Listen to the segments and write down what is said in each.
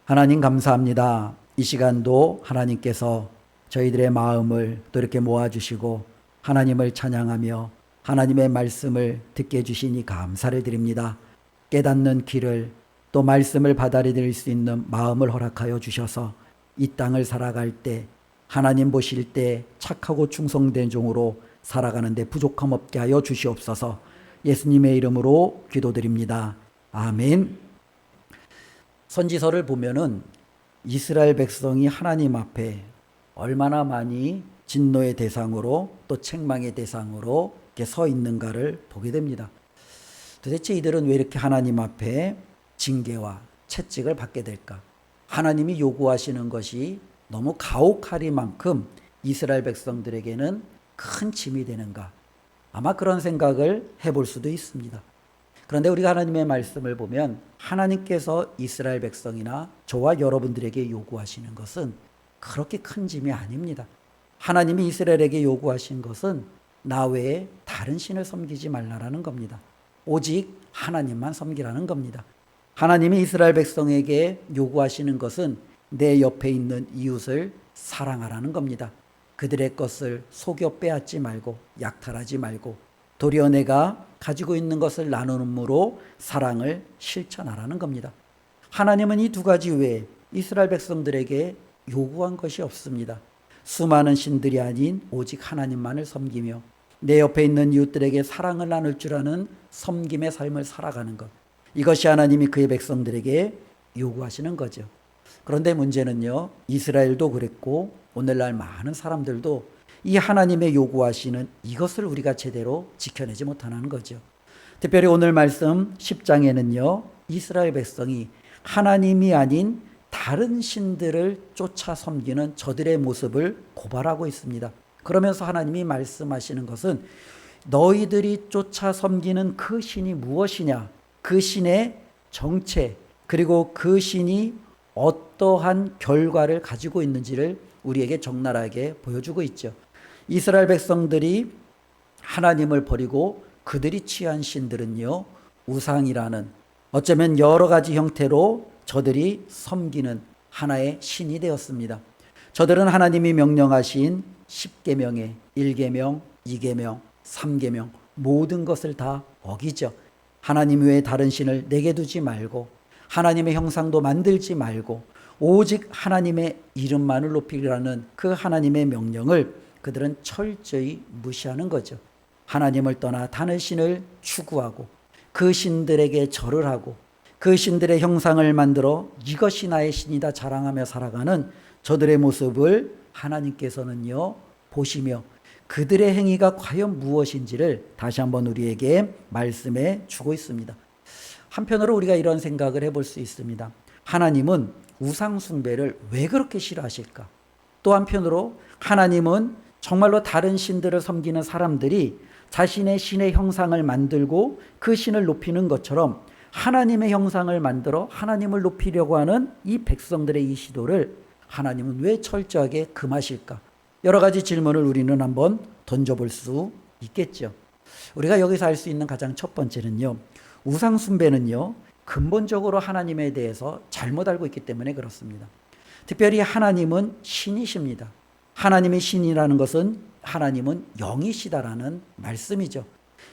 하나님 감사합니다. 이 시간도 하나님께서 저희들의 마음을 또 이렇게 모아주시고 하나님을 찬양하며 하나님의 말씀을 듣게 해주시니 감사를 드립니다. 깨닫는 길을 또 말씀을 받아들일 수 있는 마음을 허락하여 주셔서 이 땅을 살아갈 때 하나님 보실 때 착하고 충성된 종으로 살아가는데 부족함 없게 하여 주시옵소서. 예수님의 이름으로 기도드립니다. 아멘. 선지서를 보면은 이스라엘 백성이 하나님 앞에 얼마나 많이 진노의 대상으로 또 책망의 대상으로 이렇게 서 있는가를 보게 됩니다. 도대체 이들은 왜 이렇게 하나님 앞에 징계와 채찍을 받게 될까? 하나님이 요구하시는 것이 너무 가혹하리만큼 이스라엘 백성들에게는 큰 짐이 되는가? 아마 그런 생각을 해볼 수도 있습니다. 그런데 우리가 하나님의 말씀을 보면 하나님께서 이스라엘 백성이나 저와 여러분들에게 요구하시는 것은 그렇게 큰 짐이 아닙니다. 하나님이 이스라엘에게 요구하신 것은 나 외에 다른 신을 섬기지 말라라는 겁니다. 오직 하나님만 섬기라는 겁니다. 하나님이 이스라엘 백성에게 요구하시는 것은 내 옆에 있는 이웃을 사랑하라는 겁니다. 그들의 것을 속여 빼앗지 말고 약탈하지 말고 도리어 내가 가지고 있는 것을 나누므로 사랑을 실천하라는 겁니다. 하나님은 이 두 가지 외에 이스라엘 백성들에게 요구한 것이 없습니다. 수많은 신들이 아닌 오직 하나님만을 섬기며 내 옆에 있는 이웃들에게 사랑을 나눌 줄 아는 섬김의 삶을 살아가는 것, 이것이 하나님이 그의 백성들에게 요구하시는 거죠. 그런데 문제는요, 이스라엘도 그랬고 오늘날 많은 사람들도 이 하나님의 요구하시는 이것을 우리가 제대로 지켜내지 못하는 거죠. 특별히 오늘 말씀 10장에는요, 이스라엘 백성이 하나님이 아닌 다른 신들을 쫓아 섬기는 저들의 모습을 고발하고 있습니다. 그러면서 하나님이 말씀하시는 것은 너희들이 쫓아 섬기는 그 신이 무엇이냐, 그 신의 정체, 그리고 그 신이 어떠한 결과를 가지고 있는지를 우리에게 적나라하게 보여주고 있죠. 이스라엘 백성들이 하나님을 버리고 그들이 취한 신들은요, 우상이라는 어쩌면 여러 가지 형태로 저들이 섬기는 하나의 신이 되었습니다. 저들은 하나님이 명령하신 10계명의 1계명, 2계명, 3계명 모든 것을 다 어기죠. 하나님 외에 다른 신을 내게 두지 말고 하나님의 형상도 만들지 말고 오직 하나님의 이름만을 높이라는 그 하나님의 명령을 그들은 철저히 무시하는 거죠. 하나님을 떠나 다른 신을 추구하고 그 신들에게 절을 하고 그 신들의 형상을 만들어 이것이 나의 신이다 자랑하며 살아가는 저들의 모습을 하나님께서는요, 보시며 그들의 행위가 과연 무엇인지를 다시 한번 우리에게 말씀해 주고 있습니다. 한편으로 우리가 이런 생각을 해볼 수 있습니다. 하나님은 우상 숭배를 왜 그렇게 싫어하실까? 또 한편으로 하나님은 정말로 다른 신들을 섬기는 사람들이 자신의 신의 형상을 만들고 그 신을 높이는 것처럼 하나님의 형상을 만들어 하나님을 높이려고 하는 이 백성들의 이 시도를 하나님은 왜 철저하게 금하실까? 여러 가지 질문을 우리는 한번 던져볼 수 있겠죠. 우리가 여기서 알 수 있는 가장 첫 번째는요, 우상 숭배는요, 근본적으로 하나님에 대해서 잘못 알고 있기 때문에 그렇습니다. 특별히 하나님은 신이십니다. 하나님이 신이라는 것은 하나님은 영이시다라는 말씀이죠.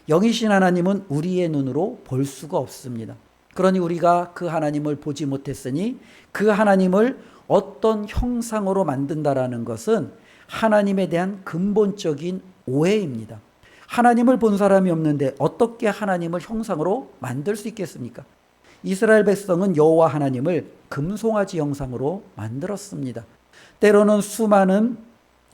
영이신 하나님은 우리의 눈으로 볼 수가 없습니다. 그러니 우리가 그 하나님을 보지 못했으니 그 하나님을 어떤 형상으로 만든다라는 것은 하나님에 대한 근본적인 오해입니다. 하나님을 본 사람이 없는데 어떻게 하나님을 형상으로 만들 수 있겠습니까? 이스라엘 백성은 여호와 하나님을 금송아지 형상으로 만들었습니다. 때로는 수많은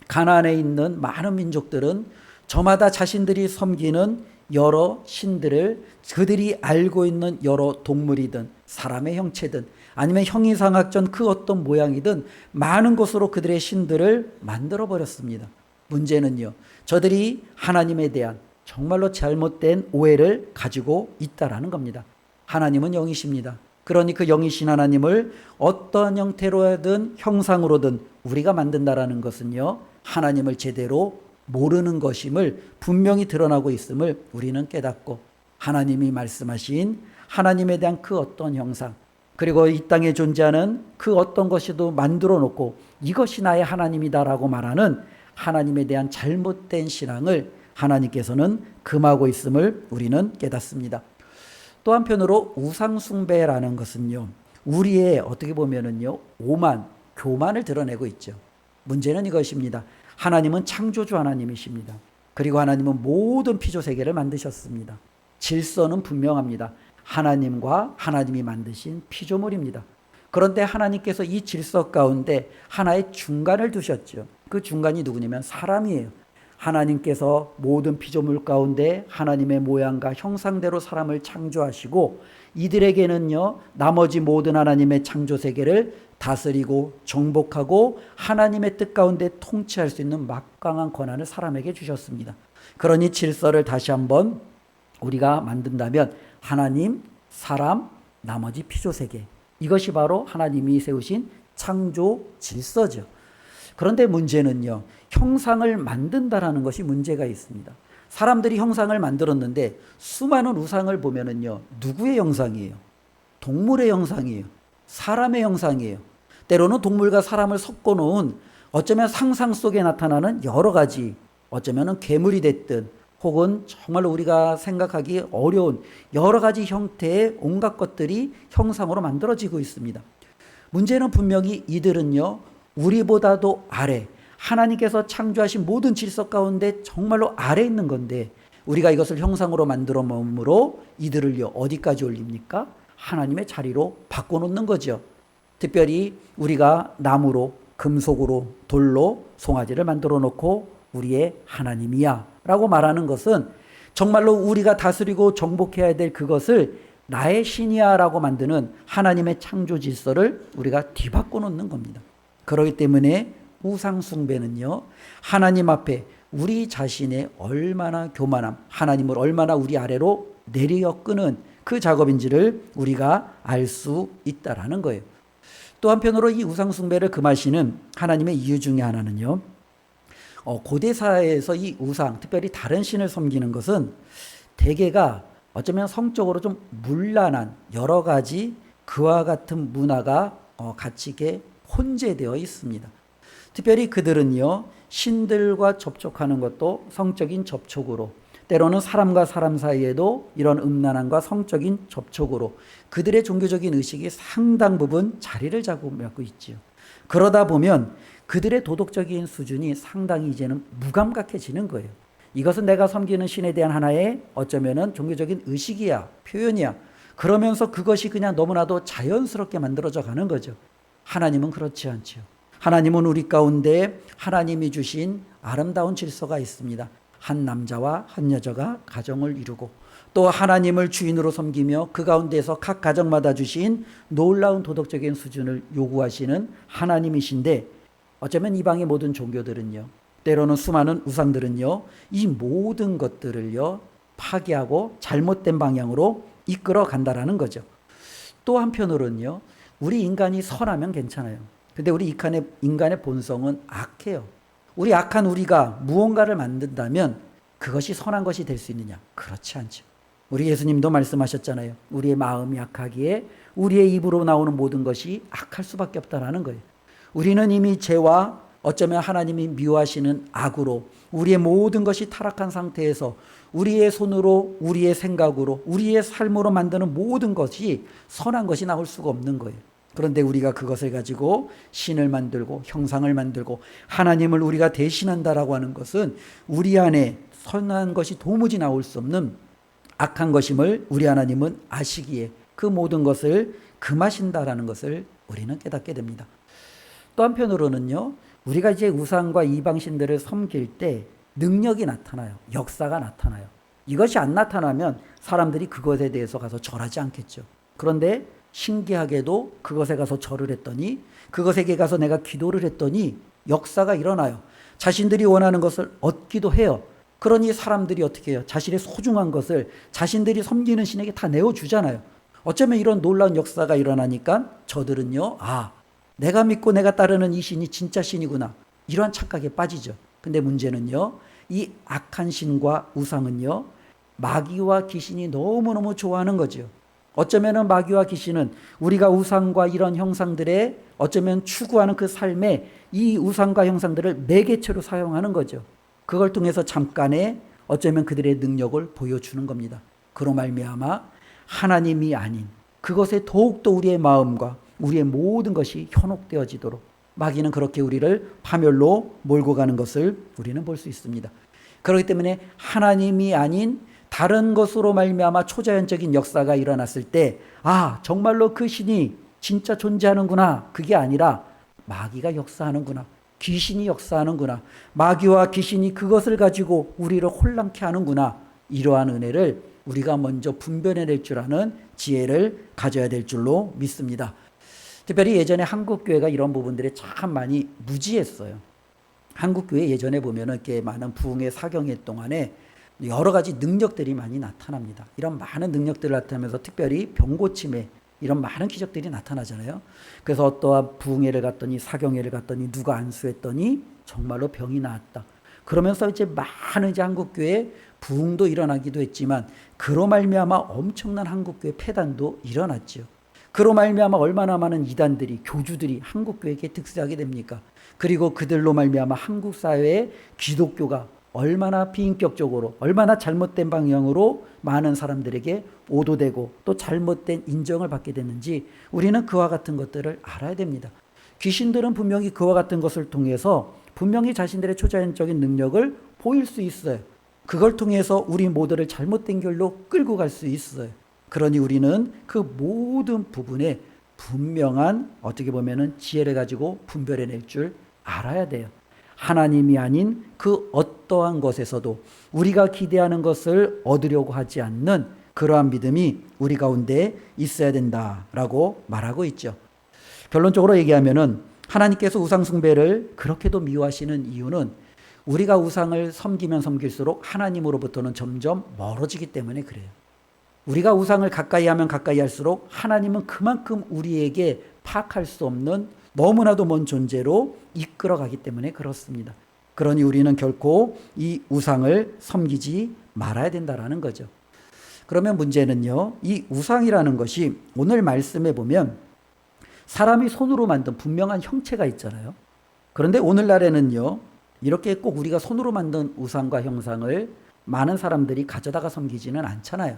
가나안에 있는 많은 민족들은 저마다 자신들이 섬기는 여러 신들을 그들이 알고 있는 여러 동물이든 사람의 형체든 아니면 형이상학전 그 어떤 모양이든 많은 것으로 그들의 신들을 만들어 버렸습니다. 문제는요, 저들이 하나님에 대한 정말로 잘못된 오해를 가지고 있다라는 겁니다. 하나님은 영이십니다. 그러니 그 영이신 하나님을 어떤 형태로든 형상으로든 우리가 만든다라는 것은요, 하나님을 제대로 모르는 것임을 분명히 드러나고 있음을 우리는 깨닫고 하나님이 말씀하신 하나님에 대한 그 어떤 형상, 그리고 이 땅에 존재하는 그 어떤 것이도 만들어 놓고 이것이 나의 하나님이다라고 말하는 하나님에 대한 잘못된 신앙을 하나님께서는 금하고 있음을 우리는 깨닫습니다. 또 한편으로 우상숭배라는 것은요, 우리의 어떻게 보면은요, 오만, 교만을 드러내고 있죠. 문제는 이것입니다. 하나님은 창조주 하나님이십니다. 그리고 하나님은 모든 피조 세계를 만드셨습니다. 질서는 분명합니다. 하나님과 하나님이 만드신 피조물입니다. 그런데 하나님께서 이 질서 가운데 하나의 중간을 두셨죠. 그 중간이 누구냐면 사람이에요. 하나님께서 모든 피조물 가운데 하나님의 모양과 형상대로 사람을 창조하시고 이들에게는요, 나머지 모든 하나님의 창조 세계를 다스리고 정복하고 하나님의 뜻 가운데 통치할 수 있는 막강한 권한을 사람에게 주셨습니다. 그러니 질서를 다시 한번 우리가 만든다면 하나님, 사람, 나머지 피조 세계, 이것이 바로 하나님이 세우신 창조 질서죠. 그런데 문제는요, 형상을 만든다라는 것이 문제가 있습니다. 사람들이 형상을 만들었는데 수많은 우상을 보면은요, 누구의 형상이에요? 동물의 형상이에요. 사람의 형상이에요. 때로는 동물과 사람을 섞어 놓은 어쩌면 상상 속에 나타나는 여러 가지, 어쩌면 괴물이 됐든 혹은 정말로 우리가 생각하기 어려운 여러 가지 형태의 온갖 것들이 형상으로 만들어지고 있습니다. 문제는 분명히 이들은요, 우리보다도 아래, 하나님께서 창조하신 모든 질서 가운데 정말로 아래 있는 건데 우리가 이것을 형상으로 만들어 놓음으로 이들을요, 어디까지 올립니까? 하나님의 자리로 바꿔놓는 거죠. 특별히 우리가 나무로, 금속으로, 돌로 송아지를 만들어 놓고 우리의 하나님이야 라고 말하는 것은 정말로 우리가 다스리고 정복해야 될 그것을 나의 신이야 라고 만드는 하나님의 창조 질서를 우리가 뒤바꿔 놓는 겁니다. 그렇기 때문에 우상숭배는요, 하나님 앞에 우리 자신의 얼마나 교만함, 하나님을 얼마나 우리 아래로 내려 끄는 그 작업인지를 우리가 알 수 있다라는 거예요. 또 한편으로 이 우상숭배를 금하시는 하나님의 이유 중에 하나는요, 고대 사회에서 이 우상, 특별히 다른 신을 섬기는 것은 대개가 어쩌면 성적으로 좀 문란한 여러 가지 그와 같은 문화가 같이 이렇게 혼재되어 있습니다. 특별히 그들은요, 신들과 접촉하는 것도 성적인 접촉으로, 때로는 사람과 사람 사이에도 이런 음란함과 성적인 접촉으로 그들의 종교적인 의식이 상당 부분 자리를 잡고 있지요. 그러다 보면 그들의 도덕적인 수준이 상당히 이제는 무감각해지는 거예요. 이것은 내가 섬기는 신에 대한 하나의 어쩌면은 종교적인 의식이야, 표현이야. 그러면서 그것이 그냥 너무나도 자연스럽게 만들어져 가는 거죠. 하나님은 그렇지 않죠. 하나님은 우리 가운데 하나님이 주신 아름다운 질서가 있습니다. 한 남자와 한 여자가 가정을 이루고 또 하나님을 주인으로 섬기며 그 가운데서 각 가정마다 주신 놀라운 도덕적인 수준을 요구하시는 하나님이신데 어쩌면 이방의 모든 종교들은요, 때로는 수많은 우상들은요, 이 모든 것들을요 파괴하고 잘못된 방향으로 이끌어 간다라는 거죠. 또 한편으로는요, 우리 인간이 선하면 괜찮아요. 근데 우리 인간의 본성은 악해요. 우리 악한 우리가 무언가를 만든다면 그것이 선한 것이 될 수 있느냐? 그렇지 않죠. 우리 예수님도 말씀하셨잖아요. 우리의 마음이 악하기에 우리의 입으로 나오는 모든 것이 악할 수밖에 없다라는 거예요. 우리는 이미 죄와 어쩌면 하나님이 미워하시는 악으로 우리의 모든 것이 타락한 상태에서 우리의 손으로, 우리의 생각으로, 우리의 삶으로 만드는 모든 것이 선한 것이 나올 수가 없는 거예요. 그런데 우리가 그것을 가지고 신을 만들고 형상을 만들고 하나님을 우리가 대신한다라고 하는 것은 우리 안에 선한 것이 도무지 나올 수 없는 악한 것임을 우리 하나님은 아시기에 그 모든 것을 금하신다라는 것을 우리는 깨닫게 됩니다. 또 한편으로는요, 우리가 이제 우상과 이방신들을 섬길 때 능력이 나타나요. 역사가 나타나요. 이것이 안 나타나면 사람들이 그것에 대해서 가서 절하지 않겠죠. 그런데 신기하게도 그것에 가서 절을 했더니, 그것에게 가서 내가 기도를 했더니 역사가 일어나요. 자신들이 원하는 것을 얻기도 해요. 그러니 사람들이 어떻게 해요? 자신의 소중한 것을 자신들이 섬기는 신에게 다 내어주잖아요. 어쩌면 이런 놀라운 역사가 일어나니까 저들은요, 아, 내가 믿고 내가 따르는 이 신이 진짜 신이구나, 이러한 착각에 빠지죠. 근데 문제는요, 이 악한 신과 우상은요, 마귀와 귀신이 너무너무 좋아하는 거죠. 어쩌면은 마귀와 귀신은 우리가 우상과 이런 형상들에 어쩌면 추구하는 그 삶에 이 우상과 형상들을 매개체로 사용하는 거죠. 그걸 통해서 잠깐의 어쩌면 그들의 능력을 보여주는 겁니다. 그로 말미암아 하나님이 아닌 그것에 더욱더 우리의 마음과 우리의 모든 것이 현혹되어지도록 마귀는 그렇게 우리를 파멸로 몰고 가는 것을 우리는 볼 수 있습니다. 그렇기 때문에 하나님이 아닌 다른 것으로 말미암아 초자연적인 역사가 일어났을 때 정말로 그 신이 진짜 존재하는구나. 그게 아니라 마귀가 역사하는구나. 귀신이 역사하는구나. 마귀와 귀신이 그것을 가지고 우리를 혼란케 하는구나. 이러한 은혜를 우리가 먼저 분별해낼 줄 아는 지혜를 가져야 될 줄로 믿습니다. 특별히 예전에 한국교회가 이런 부분들에 참 많이 무지했어요. 한국교회 예전에 보면은 이렇게 많은 부흥의 사경회 동안에 여러 가지 능력들이 많이 나타납니다. 이런 많은 능력들을 나타나면서 특별히 병고침에 이런 많은 기적들이 나타나잖아요. 그래서 어떠한 부흥회를 갔더니 사경회를 갔더니 누가 안수했더니 정말로 병이 나았다. 그러면서 이제 많은 이제 한국교회 부흥도 일어나기도 했지만 그로 말미암아 엄청난 한국교회 폐단도 일어났죠. 그로 말미암아 얼마나 많은 이단들이 교주들이 한국교회에 득세하게 됩니까? 그리고 그들로 말미암아 한국 사회의 기독교가 얼마나 비인격적으로 얼마나 잘못된 방향으로 많은 사람들에게 오도되고 또 잘못된 인정을 받게 됐는지 우리는 그와 같은 것들을 알아야 됩니다. 귀신들은 분명히 그와 같은 것을 통해서 분명히 자신들의 초자연적인 능력을 보일 수 있어요. 그걸 통해서 우리 모두를 잘못된 길로 끌고 갈 수 있어요. 그러니 우리는 그 모든 부분에 분명한 어떻게 보면은 지혜를 가지고 분별해낼 줄 알아야 돼요. 하나님이 아닌 그 어떠한 것에서도 우리가 기대하는 것을 얻으려고 하지 않는 그러한 믿음이 우리 가운데 있어야 된다라고 말하고 있죠. 결론적으로 얘기하면은 하나님께서 우상 숭배를 그렇게도 미워하시는 이유는 우리가 우상을 섬기면 섬길수록 하나님으로부터는 점점 멀어지기 때문에 그래요. 우리가 우상을 가까이 하면 가까이 할수록 하나님은 그만큼 우리에게 파악할 수 없는 너무나도 먼 존재로 이끌어가기 때문에 그렇습니다. 그러니 우리는 결코 이 우상을 섬기지 말아야 된다라는 거죠. 그러면 문제는요, 이 우상이라는 것이 오늘 말씀에 보면 사람이 손으로 만든 분명한 형체가 있잖아요. 그런데 오늘날에는요, 이렇게 꼭 우리가 손으로 만든 우상과 형상을 많은 사람들이 가져다가 섬기지는 않잖아요.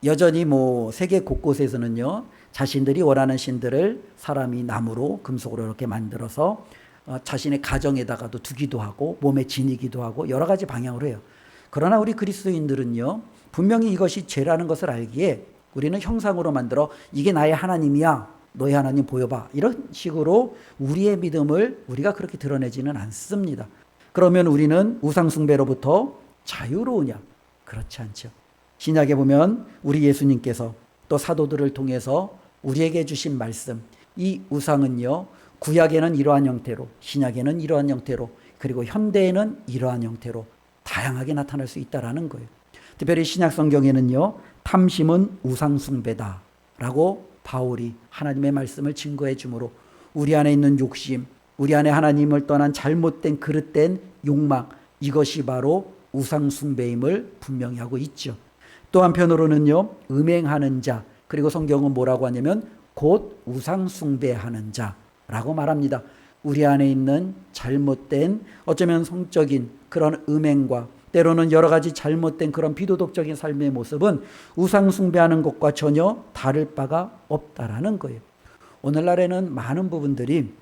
여전히 세계 곳곳에서는요, 자신들이 원하는 신들을 사람이 나무로 금속으로 이렇게 만들어서 자신의 가정에다가도 두기도 하고 몸에 지니기도 하고 여러 가지 방향으로 해요. 그러나 우리 그리스도인들은요, 분명히 이것이 죄라는 것을 알기에 우리는 형상으로 만들어 이게 나의 하나님이야, 너의 하나님 보여봐, 이런 식으로 우리의 믿음을 우리가 그렇게 드러내지는 않습니다. 그러면 우리는 우상 숭배로부터 자유로우냐? 그렇지 않죠. 신약에 보면 우리 예수님께서 또 사도들을 통해서 우리에게 주신 말씀, 이 우상은요, 구약에는 이러한 형태로, 신약에는 이러한 형태로, 그리고 현대에는 이러한 형태로 다양하게 나타날 수 있다라는 거예요. 특별히 신약 성경에는요, 탐심은 우상 숭배다 라고 바울이 하나님의 말씀을 증거해 주므로 우리 안에 있는 욕심, 우리 안에 하나님을 떠난 잘못된 그릇된 욕망, 이것이 바로 우상 숭배임을 분명히 하고 있죠. 또 한편으로는요, 음행하는 자, 그리고 성경은 뭐라고 하냐면 곧 우상 숭배하는 자라고 말합니다. 우리 안에 있는 잘못된 어쩌면 성적인 그런 음행과 때로는 여러 가지 잘못된 그런 비도덕적인 삶의 모습은 우상 숭배하는 것과 전혀 다를 바가 없다라는 거예요. 오늘날에는 많은 부분들이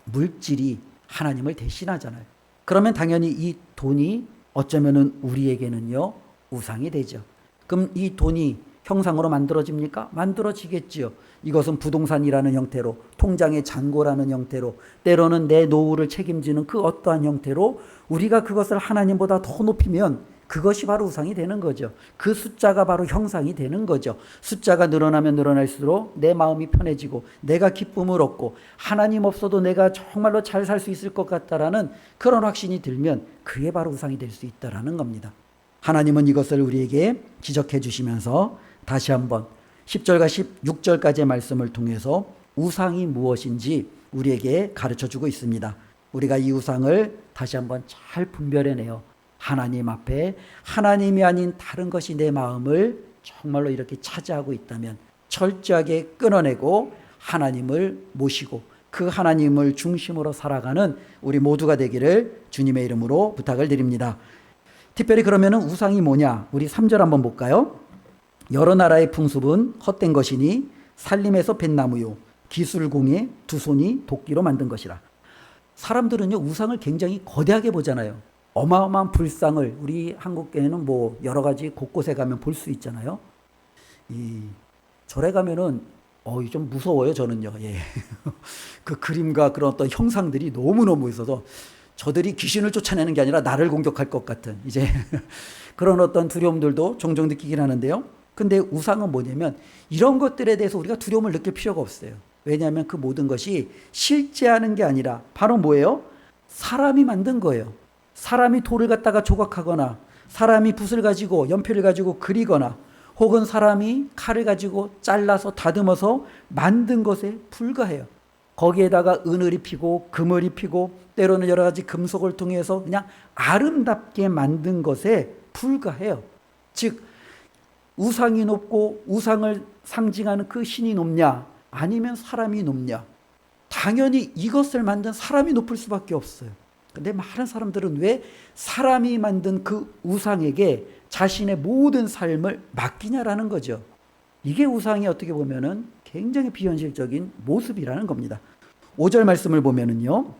물질이 하나님을 대신하잖아요. 그러면 당연히 이 돈이 어쩌면은 우리에게는요, 우상이 되죠. 그럼 이 돈이 형상으로 만들어집니까? 만들어지겠지요. 이것은 부동산이라는 형태로, 통장의 잔고라는 형태로, 때로는 내 노후를 책임지는 그 어떠한 형태로 우리가 그것을 하나님보다 더 높이면 그것이 바로 우상이 되는 거죠. 그 숫자가 바로 형상이 되는 거죠. 숫자가 늘어나면 늘어날수록 내 마음이 편해지고 내가 기쁨을 얻고 하나님 없어도 내가 정말로 잘 살 수 있을 것 같다라는 그런 확신이 들면 그게 바로 우상이 될 수 있다라는 겁니다. 하나님은 이것을 우리에게 지적해 주시면서 다시 한번 10절과 16절까지의 말씀을 통해서 우상이 무엇인지 우리에게 가르쳐 주고 있습니다. 우리가 이 우상을 다시 한번 잘 분별해내요. 하나님 앞에 하나님이 아닌 다른 것이 내 마음을 정말로 이렇게 차지하고 있다면 철저하게 끊어내고 하나님을 모시고 그 하나님을 중심으로 살아가는 우리 모두가 되기를 주님의 이름으로 부탁을 드립니다. 특별히 그러면은 우상이 뭐냐? 우리 3절 한번 볼까요? 여러 나라의 풍습은 헛된 것이니 살림에서 벤 나무요 기술공에 두 손이 도끼로 만든 것이라. 사람들은요 우상을 굉장히 거대하게 보잖아요. 어마어마한 불상을 우리 한국에는 뭐 여러 가지 곳곳에 가면 볼 수 있잖아요. 이 절에 가면은 좀 무서워요 저는요. 예. 그 그림과 그런 어떤 형상들이 너무너무 있어서 저들이 귀신을 쫓아내는 게 아니라 나를 공격할 것 같은 이제 그런 어떤 두려움들도 종종 느끼긴 하는데요. 근데 우상은 뭐냐면 이런 것들에 대해서 우리가 두려움을 느낄 필요가 없어요. 왜냐하면 그 모든 것이 실제하는 게 아니라 바로 뭐예요? 사람이 만든 거예요. 사람이 돌을 갖다가 조각하거나 사람이 붓을 가지고 연필을 가지고 그리거나 혹은 사람이 칼을 가지고 잘라서 다듬어서 만든 것에 불과해요. 거기에다가 은을 입히고 금을 입히고 때로는 여러 가지 금속을 통해서 그냥 아름답게 만든 것에 불과해요. 즉 우상이 높고 우상을 상징하는 그 신이 높냐 아니면 사람이 높냐? 당연히 이것을 만든 사람이 높을 수밖에 없어요. 근데 많은 사람들은 왜 사람이 만든 그 우상에게 자신의 모든 삶을 맡기냐라는 거죠. 이게 우상이 어떻게 보면은 굉장히 비현실적인 모습이라는 겁니다. 5절 말씀을 보면은요.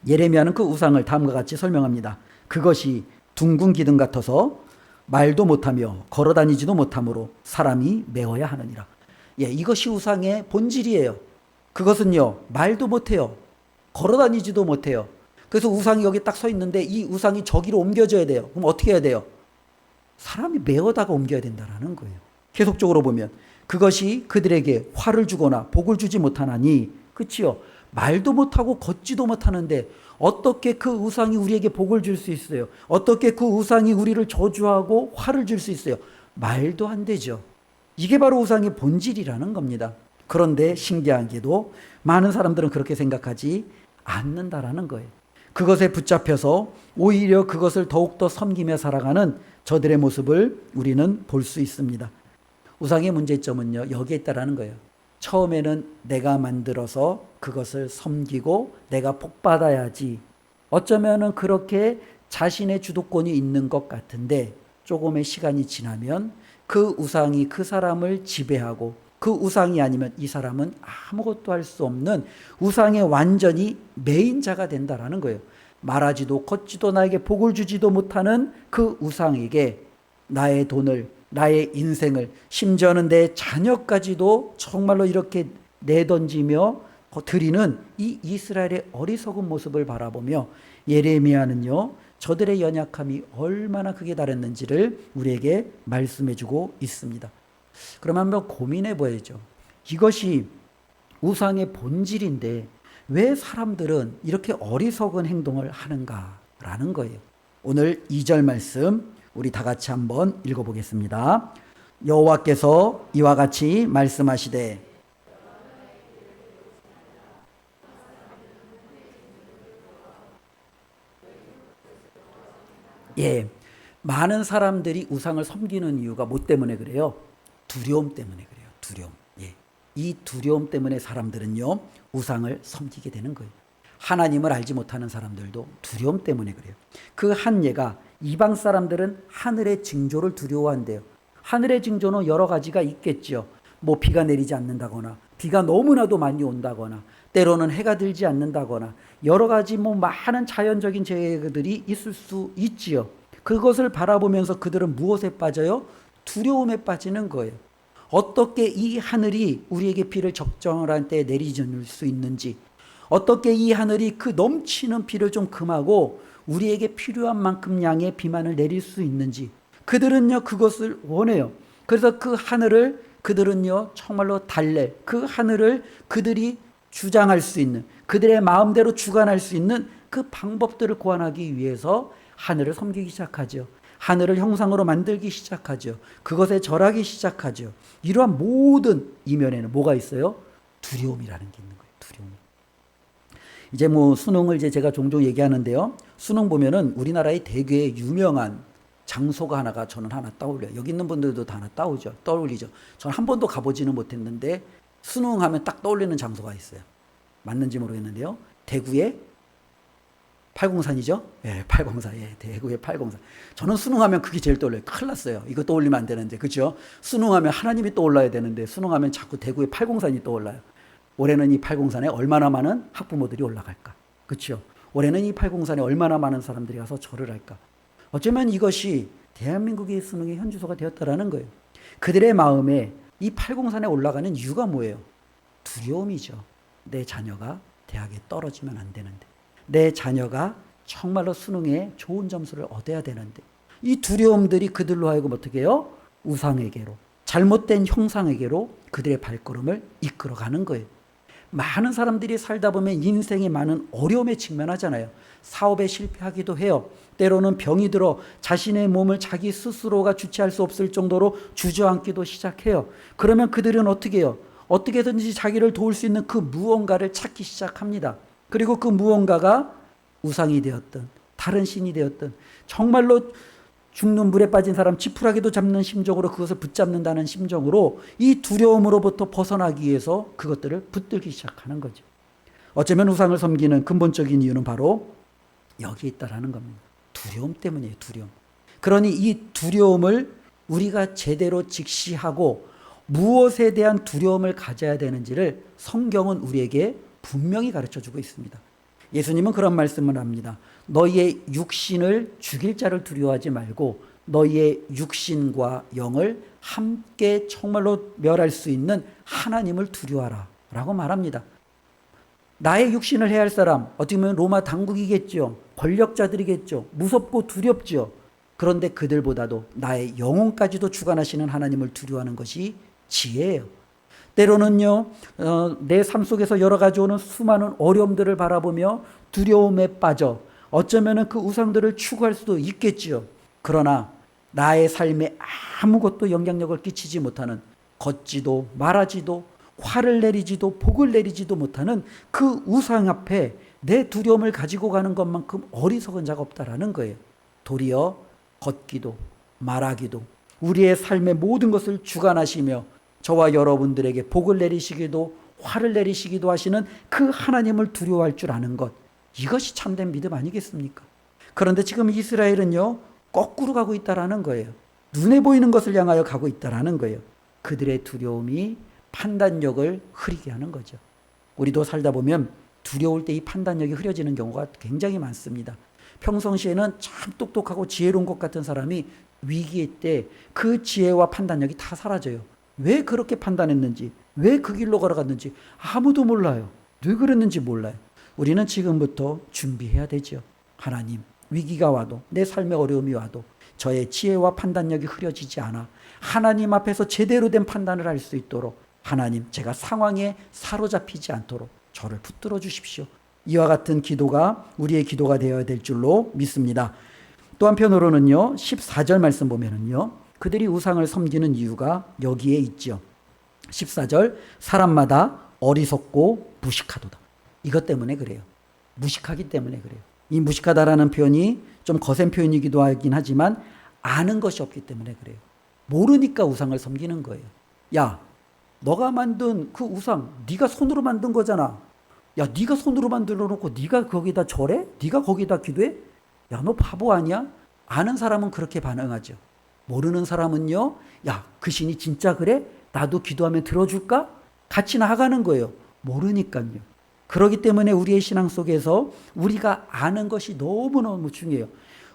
예레미야는 그 우상을 다음과 같이 설명합니다. 그것이 둥근 기둥 같아서 말도 못하며 걸어다니지도 못하므로 사람이 메어야 하느니라. 예, 이것이 우상의 본질이에요. 그것은요 말도 못해요. 걸어다니지도 못해요. 그래서 우상이 여기 딱 서 있는데 이 우상이 저기로 옮겨져야 돼요. 그럼 어떻게 해야 돼요? 사람이 메어다가 옮겨야 된다는 거예요. 계속적으로 보면 그것이 그들에게 화를 주거나 복을 주지 못하나니, 그치요? 말도 못하고 걷지도 못하는데 어떻게 그 우상이 우리에게 복을 줄 수 있어요? 어떻게 그 우상이 우리를 저주하고 화를 줄 수 있어요? 말도 안 되죠. 이게 바로 우상의 본질이라는 겁니다. 그런데 신기한 게도 많은 사람들은 그렇게 생각하지 않는다라는 거예요. 그것에 붙잡혀서 오히려 그것을 더욱더 섬기며 살아가는 저들의 모습을 우리는 볼 수 있습니다. 우상의 문제점은요 여기에 있다라는 거예요. 처음에는 내가 만들어서 그것을 섬기고 내가 복받아야지, 어쩌면은 그렇게 자신의 주도권이 있는 것 같은데 조금의 시간이 지나면 그 우상이 그 사람을 지배하고 그 우상이 아니면 이 사람은 아무것도 할 수 없는 우상의 완전히 메인자가 된다라는 거예요. 말하지도 걷지도 나에게 복을 주지도 못하는 그 우상에게 나의 돈을, 나의 인생을, 심지어는 내 자녀까지도 정말로 이렇게 내던지며 드리는 이 이스라엘의 어리석은 모습을 바라보며 예레미야는요 저들의 연약함이 얼마나 크게 달했는지를 우리에게 말씀해주고 있습니다. 그러면 한번 고민해 봐야죠. 이것이 우상의 본질인데 왜 사람들은 이렇게 어리석은 행동을 하는가라는 거예요. 오늘 2절 말씀 우리 다 같이 한번 읽어보겠습니다. 여호와께서 이와 같이 말씀하시되 예, 많은 사람들이 우상을 섬기는 이유가 뭐 때문에 그래요? 두려움 때문에 그래요. 두려움. 예. 이 두려움 때문에 사람들은요 우상을 섬기게 되는 거예요. 하나님을 알지 못하는 사람들도 두려움 때문에 그래요. 그 한 예가 이방 사람들은 하늘의 징조를 두려워한대요. 하늘의 징조는 여러 가지가 있겠죠. 뭐 비가 내리지 않는다거나 비가 너무나도 많이 온다거나 때로는 해가 들지 않는다거나 여러 가지 뭐 많은 자연적인 재해들이 있을 수 있지요. 그것을 바라보면서 그들은 무엇에 빠져요? 두려움에 빠지는 거예요. 어떻게 이 하늘이 우리에게 비를 적정한 때에 내리줄 수 있는지, 어떻게 이 하늘이 그 넘치는 비를 좀 금하고 우리에게 필요한 만큼 양의 비만을 내릴 수 있는지 그들은요 그것을 원해요. 그래서 그 하늘을 그들은요 정말로 달랠, 그 하늘을 그들이 주장할 수 있는, 그들의 마음대로 주관할 수 있는 그 방법들을 고안하기 위해서 하늘을 섬기기 시작하죠. 하늘을 형상으로 만들기 시작하죠. 그것에 절하기 시작하죠. 이러한 모든 이면에는 뭐가 있어요? 두려움이라는 게 있는 거예요. 두려움. 이제 뭐 수능을 제가 종종 얘기하는데요. 수능 보면은 우리나라의 되게 유명한 장소가 하나가 저는 하나 떠올려요. 여기 있는 분들도 다 하나 떠올리죠. 저는 한 번도 가보지는 못했는데 수능하면 딱 떠올리는 장소가 있어요. 맞는지 모르겠는데요. 대구의 팔공산이죠? 예, 팔공산. 예, 대구의 팔공산. 저는 수능하면 그게 제일 떠올려요. 큰일 났어요. 이거 떠올리면 안 되는데, 그죠? 수능하면 하나님이 떠올라야 되는데, 수능하면 자꾸 대구의 팔공산이 떠올라요. 올해는 이 팔공산에 얼마나 많은 학부모들이 올라갈까? 그렇죠? 올해는 이 팔공산에 얼마나 많은 사람들이 가서 절을 할까? 어쩌면 이것이 대한민국의 수능의 현주소가 되었다라는 거예요. 그들의 마음에 이 팔공산에 올라가는 이유가 뭐예요? 두려움이죠. 내 자녀가 대학에 떨어지면 안 되는데, 내 자녀가 정말로 수능에 좋은 점수를 얻어야 되는데, 이 두려움들이 그들로 하여금 어떻게 해요? 우상에게로, 잘못된 형상에게로 그들의 발걸음을 이끌어가는 거예요. 많은 사람들이 살다 보면 인생에 많은 어려움에 직면하잖아요. 사업에 실패하기도 해요. 때로는 병이 들어 자신의 몸을 자기 스스로가 주체할 수 없을 정도로 주저앉기도 시작해요. 그러면 그들은 어떻게 해요? 어떻게든지 자기를 도울 수 있는 그 무언가를 찾기 시작합니다. 그리고 그 무언가가 우상이 되었든 다른 신이 되었든 정말로 죽는 물에 빠진 사람 지푸라기도 잡는 심정으로 그것을 붙잡는다는 심정으로 이 두려움으로부터 벗어나기 위해서 그것들을 붙들기 시작하는 거죠. 어쩌면 우상을 섬기는 근본적인 이유는 바로 여기에 있다라는 겁니다. 두려움 때문이에요. 두려움. 그러니 이 두려움을 우리가 제대로 직시하고 무엇에 대한 두려움을 가져야 되는지를 성경은 우리에게 분명히 가르쳐주고 있습니다. 예수님은 그런 말씀을 합니다. 너희의 육신을 죽일 자를 두려워하지 말고 너희의 육신과 영을 함께 정말로 멸할 수 있는 하나님을 두려워하라 라고 말합니다. 나의 육신을 해할 사람, 어떻게 보면 로마 당국이겠죠. 권력자들이겠죠. 무섭고 두렵죠. 그런데 그들보다도 나의 영혼까지도 주관하시는 하나님을 두려워하는 것이 지혜예요. 때로는요, 내 삶 속에서 여러 가지 오는 수많은 어려움들을 바라보며 두려움에 빠져 어쩌면 그 우상들을 추구할 수도 있겠지요. 그러나 나의 삶에 아무것도 영향력을 끼치지 못하는, 걷지도 말하지도 화를 내리지도 복을 내리지도 못하는 그 우상 앞에 내 두려움을 가지고 가는 것만큼 어리석은 자가 없다라는 거예요. 도리어 걷기도 말하기도 우리의 삶의 모든 것을 주관하시며 저와 여러분들에게 복을 내리시기도 화를 내리시기도 하시는 그 하나님을 두려워할 줄 아는 것, 이것이 참된 믿음 아니겠습니까? 그런데 지금 이스라엘은요, 거꾸로 가고 있다라는 거예요. 눈에 보이는 것을 향하여 가고 있다라는 거예요. 그들의 두려움이 판단력을 흐리게 하는 거죠. 우리도 살다 보면 두려울 때 이 판단력이 흐려지는 경우가 굉장히 많습니다. 평상시에는 참 똑똑하고 지혜로운 것 같은 사람이 위기의 때 그 지혜와 판단력이 다 사라져요. 왜 그렇게 판단했는지, 왜 그 길로 걸어갔는지 아무도 몰라요. 왜 그랬는지 몰라요. 우리는 지금부터 준비해야 되죠. 하나님, 위기가 와도 내 삶의 어려움이 와도 저의 지혜와 판단력이 흐려지지 않아 하나님 앞에서 제대로 된 판단을 할 수 있도록 하나님, 제가 상황에 사로잡히지 않도록 저를 붙들어 주십시오. 이와 같은 기도가 우리의 기도가 되어야 될 줄로 믿습니다. 또 한편으로는요, 14절 말씀 보면은요, 그들이 우상을 섬기는 이유가 여기에 있죠. 14절, 사람마다 어리석고 무식하도다. 이것 때문에 그래요. 무식하기 때문에 그래요. 이 무식하다라는 표현이 좀 거센 표현이기도 하긴 하지만 아는 것이 없기 때문에 그래요. 모르니까 우상을 섬기는 거예요. 야, 너가 만든 그 우상, 네가 손으로 만든 거잖아. 야, 네가 손으로 만들어 놓고 네가 거기다 절해? 네가 거기다 기도해? 야, 너 바보 아니야? 아는 사람은 그렇게 반응하죠. 모르는 사람은요, 야, 그 신이 진짜 그래? 나도 기도하면 들어줄까? 같이 나아가는 거예요. 모르니까요. 그렇기 때문에 우리의 신앙 속에서 우리가 아는 것이 너무너무 중요해요.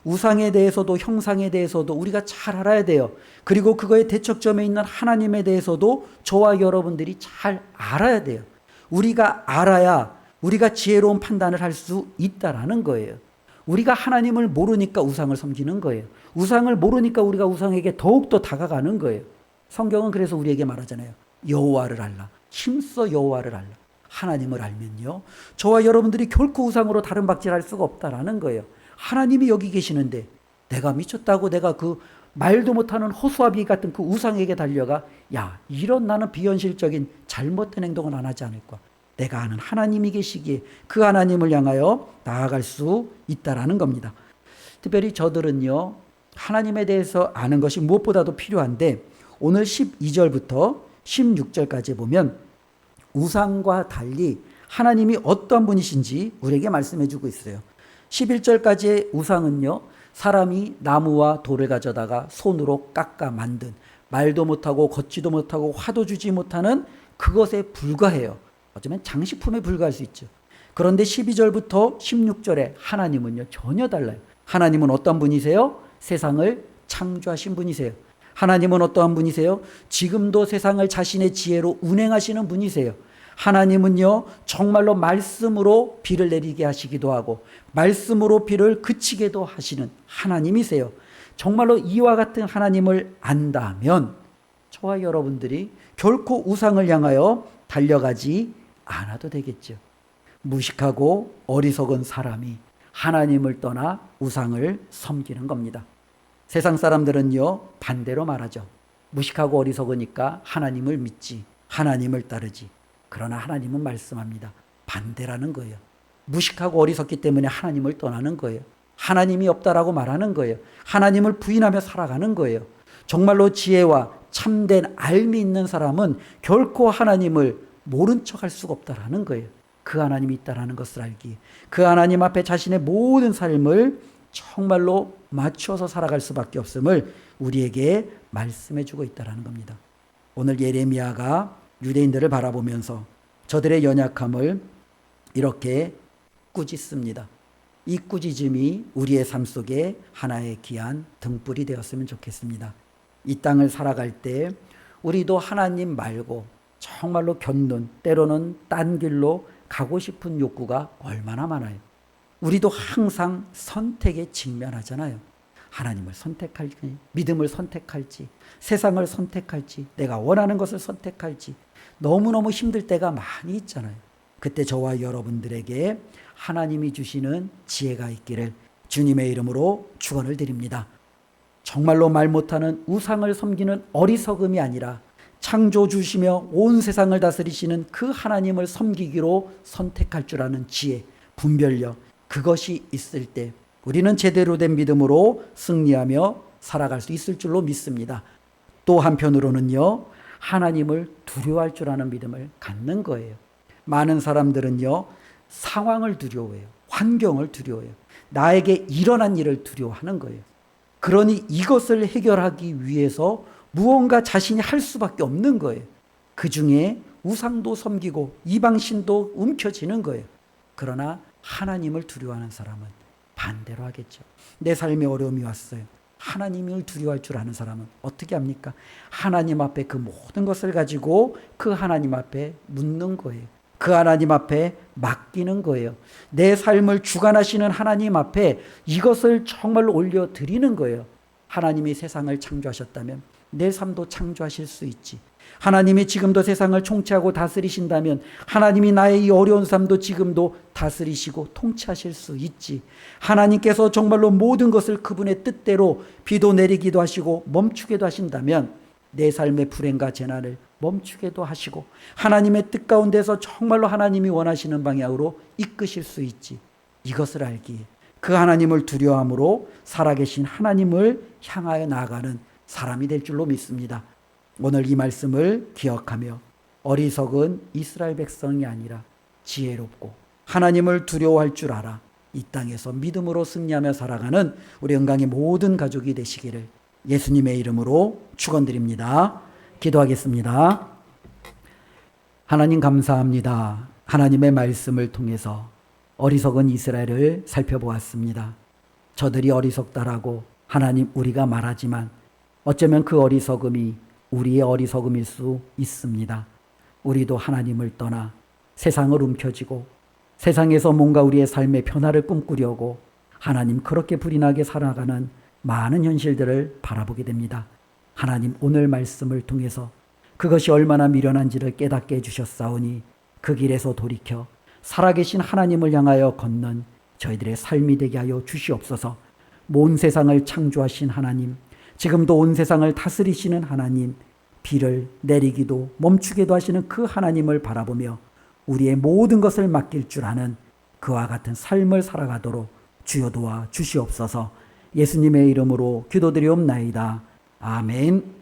우상에 대해서도 형상에 대해서도 우리가 잘 알아야 돼요. 그리고 그거의 대척점에 있는 하나님에 대해서도 저와 여러분들이 잘 알아야 돼요. 우리가 알아야 우리가 지혜로운 판단을 할 수 있다라는 거예요. 우리가 하나님을 모르니까 우상을 섬기는 거예요. 우상을 모르니까 우리가 우상에게 더욱더 다가가는 거예요. 성경은 그래서 우리에게 말하잖아요. 여호와를 알라. 힘써 여호와를 알라. 하나님을 알면요, 저와 여러분들이 결코 우상으로 다른 박질할 수가 없다라는 거예요. 하나님이 여기 계시는데 내가 미쳤다고 내가 그 말도 못하는 허수아비 같은 그 우상에게 달려가, 야, 이런 나는 비현실적인 잘못된 행동은 안 하지 않을 거야. 내가 아는 하나님이 계시기에 그 하나님을 향하여 나아갈 수 있다라는 겁니다. 특별히 저들은요, 하나님에 대해서 아는 것이 무엇보다도 필요한데 오늘 12절부터 16절까지 보면 우상과 달리 하나님이 어떠한 분이신지 우리에게 말씀해 주고 있어요. 11절까지의 우상은요, 사람이 나무와 돌을 가져다가 손으로 깎아 만든, 말도 못하고 걷지도 못하고 화도 주지 못하는 그것에 불과해요. 어쩌면 장식품에 불과할 수 있죠. 그런데 12절부터 16절에 하나님은요, 전혀 달라요. 하나님은 어떤 분이세요? 세상을 창조하신 분이세요. 하나님은 어떠한 분이세요? 지금도 세상을 자신의 지혜로 운행하시는 분이세요. 하나님은요, 정말로 말씀으로 비를 내리게 하시기도 하고 말씀으로 비를 그치게도 하시는 하나님이세요. 정말로 이와 같은 하나님을 안다면 저와 여러분들이 결코 우상을 향하여 달려가지 않아도 되겠죠. 무식하고 어리석은 사람이 하나님을 떠나 우상을 섬기는 겁니다. 세상 사람들은요, 반대로 말하죠. 무식하고 어리석으니까 하나님을 믿지, 하나님을 따르지. 그러나 하나님은 말씀합니다. 반대라는 거예요. 무식하고 어리석기 때문에 하나님을 떠나는 거예요. 하나님이 없다라고 말하는 거예요. 하나님을 부인하며 살아가는 거예요. 정말로 지혜와 참된 알미 있는 사람은 결코 하나님을 모른 척할 수가 없다라는 거예요. 그 하나님이 있다라는 것을 알기, 그 하나님 앞에 자신의 모든 삶을 정말로 맞추어서 살아갈 수밖에 없음을 우리에게 말씀해 주고 있다라는 겁니다. 오늘 예레미야가 유대인들을 바라보면서 저들의 연약함을 이렇게 꾸짖습니다. 이 꾸짖음이 우리의 삶 속에 하나의 귀한 등불이 되었으면 좋겠습니다. 이 땅을 살아갈 때 우리도 하나님 말고 정말로 견눈, 때로는 딴 길로 가고 싶은 욕구가 얼마나 많아요. 우리도 항상 선택에 직면하잖아요. 하나님을 선택할지, 믿음을 선택할지, 세상을 선택할지, 내가 원하는 것을 선택할지 너무너무 힘들 때가 많이 있잖아요. 그때 저와 여러분들에게 하나님이 주시는 지혜가 있기를 주님의 이름으로 축원을 드립니다. 정말로 말 못하는 우상을 섬기는 어리석음이 아니라 창조주시며 온 세상을 다스리시는 그 하나님을 섬기기로 선택할 줄 아는 지혜, 분별력, 그것이 있을 때 우리는 제대로 된 믿음으로 승리하며 살아갈 수 있을 줄로 믿습니다. 또 한편으로는요, 하나님을 두려워할 줄 아는 믿음을 갖는 거예요. 많은 사람들은요, 상황을 두려워해요. 환경을 두려워해요. 나에게 일어난 일을 두려워하는 거예요. 그러니 이것을 해결하기 위해서 무언가 자신이 할 수밖에 없는 거예요. 그 중에 우상도 섬기고 이방신도 움켜쥐는 거예요. 그러나 하나님을 두려워하는 사람은 반대로 하겠죠. 내 삶에 어려움이 왔어요. 하나님을 두려워할 줄 아는 사람은 어떻게 합니까? 하나님 앞에 그 모든 것을 가지고 그 하나님 앞에 묻는 거예요. 그 하나님 앞에 맡기는 거예요. 내 삶을 주관하시는 하나님 앞에 이것을 정말로 올려드리는 거예요. 하나님이 세상을 창조하셨다면 내 삶도 창조하실 수 있지. 하나님이 지금도 세상을 통치하고 다스리신다면 하나님이 나의 이 어려운 삶도 지금도 다스리시고 통치하실 수 있지. 하나님께서 정말로 모든 것을 그분의 뜻대로 비도 내리기도 하시고 멈추게도 하신다면 내 삶의 불행과 재난을 멈추게도 하시고 하나님의 뜻 가운데서 정말로 하나님이 원하시는 방향으로 이끄실 수 있지. 이것을 알기에 그 하나님을 두려워함으로 살아계신 하나님을 향하여 나아가는 사람이 될 줄로 믿습니다. 오늘 이 말씀을 기억하며 어리석은 이스라엘 백성이 아니라 지혜롭고 하나님을 두려워할 줄 알아 이 땅에서 믿음으로 승리하며 살아가는 우리 영광의 모든 가족이 되시기를 예수님의 이름으로 축원드립니다. 기도하겠습니다. 하나님 감사합니다. 하나님의 말씀을 통해서 어리석은 이스라엘을 살펴보았습니다. 저들이 어리석다라고 하나님 우리가 말하지만 어쩌면 그 어리석음이 우리의 어리석음일 수 있습니다. 우리도 하나님을 떠나 세상을 움켜쥐고 세상에서 뭔가 우리의 삶의 변화를 꿈꾸려고 하나님 그렇게 불이 나게 살아가는 많은 현실들을 바라보게 됩니다. 하나님 오늘 말씀을 통해서 그것이 얼마나 미련한지를 깨닫게 해주셨사오니 그 길에서 돌이켜 살아계신 하나님을 향하여 걷는 저희들의 삶이 되게 하여 주시옵소서. 온 세상을 창조하신 하나님, 지금도 온 세상을 다스리시는 하나님, 비를 내리기도 멈추기도 하시는 그 하나님을 바라보며 우리의 모든 것을 맡길 줄 아는 그와 같은 삶을 살아가도록 주여 도와 주시옵소서. 예수님의 이름으로 기도드리옵나이다. 아멘.